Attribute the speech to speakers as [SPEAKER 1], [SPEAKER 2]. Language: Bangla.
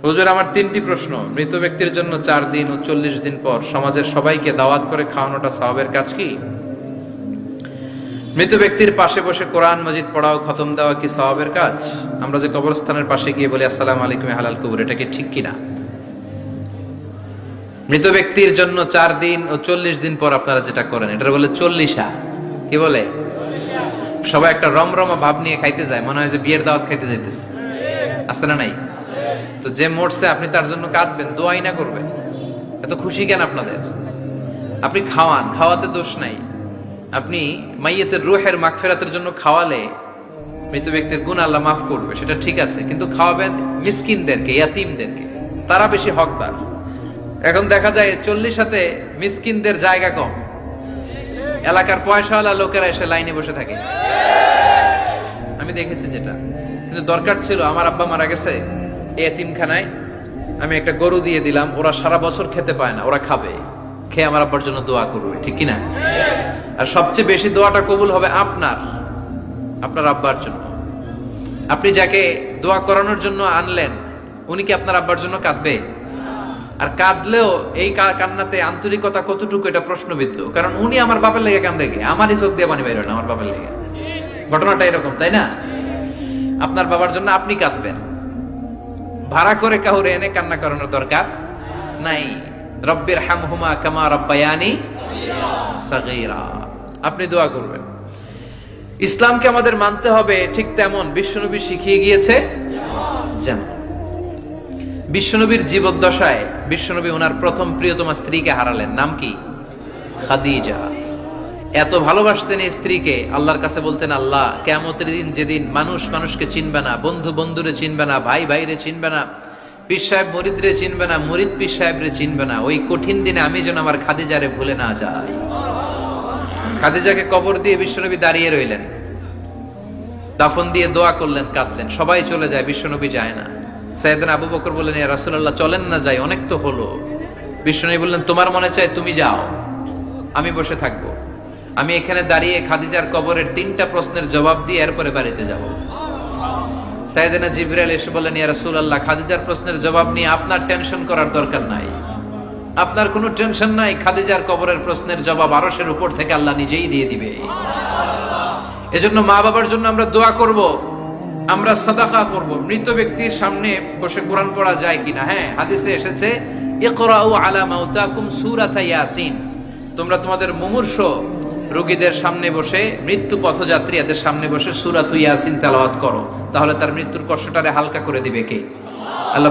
[SPEAKER 1] হুজুর, আমার 3টি প্রশ্ন। মৃত ব্যক্তির জন্য 4 দিন ও 40 দিন পর সমাজের সবাইকে দাওয়াত করে খাওয়ানোটা সওয়াবের কাজ কি? মৃত ব্যক্তির পাশে বসে কোরআন মাজিদ পড়া ও খতম দেওয়া কি সওয়াবের কাজ? আমরা যে কবরস্থানের পাশে গিয়ে বলি আসসালামু আলাইকুম হালাল কবর, এটা কি ঠিক কিনা? মৃত ব্যক্তির জন্য 4 দিন ও 40 দিন পর আপনারা যেটা করেন এটা বলে 40 কি বলে? সবাই একটা রমরমা ভাব নিয়ে খাইতে যায়, মনে হয় যে বিয়ের দাওয়াত খাইতে যাইতেছে। আছে না নাই? তো যে মরছে আপনি তার জন্য কাঁদবেন, দোয়াই না করবেন, এত খুশি কেন আপনাদের? আপনি খাওয়ান, খাওয়াতে দোষ নাই। আপনি মাইয়াতের রূহের মাগফিরাতের জন্য খাওয়ালে মৃত ব্যক্তির গুনাহ আল্লাহ মাফ করবে, সেটা ঠিক আছে, কিন্তু খাওয়াবেন মিসকিনদেরকে, ইয়াতীমদেরকে, তারা বেশি হকদার। এখন দেখা যায় 40 মিসকিনদের জায়গা কম, এলাকার পয়সাওয়ালা লোকেরা এসে লাইনে বসে থাকে। আমি দেখেছি যেটা, কিন্তু দরকার ছিল আমার আব্বা মারা গেছে, এই এতিমখানায় আমি একটা গরু দিয়ে দিলাম, ওরা সারা বছর খেতে পায় না, ওরা খাবে, খেয়ে আমার আব্বার জন্য দোয়া করবে, ঠিক কিনা? আর সবচেয়ে বেশি দোয়াটা কবুল হবে আপনার আব্বার জন্য। আপনি যাকে দোয়া করানোর জন্য আনলেন, উনি কি আপনার আব্বার জন্য কাঁদবে? আর কাঁদলেও এই কান্নাতে আন্তরিকতা কতটুকু, এটা প্রশ্নবিদ্ধ। কারণ উনি আমার বাপের লেগে কান্দে, আমারই চোখ দিয়ে পানি বের হয় না আমার বাপের লেগে। ঘটনাটা এরকম, তাই না? আপনার বাবার জন্য আপনি কাঁদবেন, ভাড়া করে কাউরে এনে কান্না করানোর দরকার নাই। রব্বির হামহুমা কামা রাব্বায়ানি সাগীরা, আপনি দোয়া করবেন। ইসলামকে আমাদের মানতে হবে ঠিক তেমন বিশ্বনবী শিখিয়ে গিয়েছে। যেমন বিশ্বনবীর জীবদ্দশায় বিশ্বনবী ওনার প্রথম প্রিয়তমা স্ত্রীকে হারালেন, নাম কি? খাদিজা। এত ভালোবাসতেন এই স্ত্রীকে, আল্লাহর কাছে বলতেন, আল্লাহ কিয়ামতের দিন যেদিন মানুষ মানুষকে চিনবে না, বন্ধু বন্ধুরে চিনবে না, ভাই ভাইরে চিনবে না, পীর সাহেব মুরিদরে চিনবে না, মুরিদ পীর সাহেবরে চিনবে না, ওই কঠিন দিনে আমি যেন আমার খাদিজারে ভুলে না যাই। খাদিজাকে কবর দিয়ে বিশ্বনবী দাঁড়িয়ে রইলেন, দাফন দিয়ে দোয়া করলেন, কাঁদলেন। সবাই চলে যায়, বিশ্বনবী যায় না। সাইয়েদনা আবু বকর বললেন, ইয়া রাসূলুল্লাহ চলেন না, যাই, অনেক তো হলো। বিশ্বনবী বললেন, তোমার মনে চায় তুমি যাও, আমি বসে থাকবো। আমি এখানে দাঁড়িয়ে খাদিজার কবরের 3টা প্রশ্নের জবাব দিয়ে এরপরে বাড়িতে যাব। সাইয়েদনা জিবরাইল এসে বললেন, ইয়া রাসূলুল্লাহ খাদিজার প্রশ্নের জবাব নিয়ে আপনার টেনশন করার দরকার নাই, আপনার কোনো টেনশন নাই, খাদিজার কবরের প্রশ্নের জবাব আরশের উপর থেকে আল্লাহ নিজেই দিয়ে দিবে। এজন্য মা বাবার জন্য আমরা দোয়া করব, আমরা সাদাকা করব। মৃত ব্যক্তির সামনে বসে কোরআন পড়া যায় কিনা? হ্যাঁ, হাদিসে এসেছে, ইকরাউ আলা মাউতাকুম সূরাতা ইয়াসিন, তোমরা তোমাদের মুমূর্ষ রোগীদের সামনে বসে, মৃত্যু পথযাত্রী এদের সামনে বসে সূরাতুল ইয়াসিন তেলাওয়াত করো, তাহলে তার মৃত্যুর কষ্টটারে হালকা করে দিবে কে? আল্লাহ।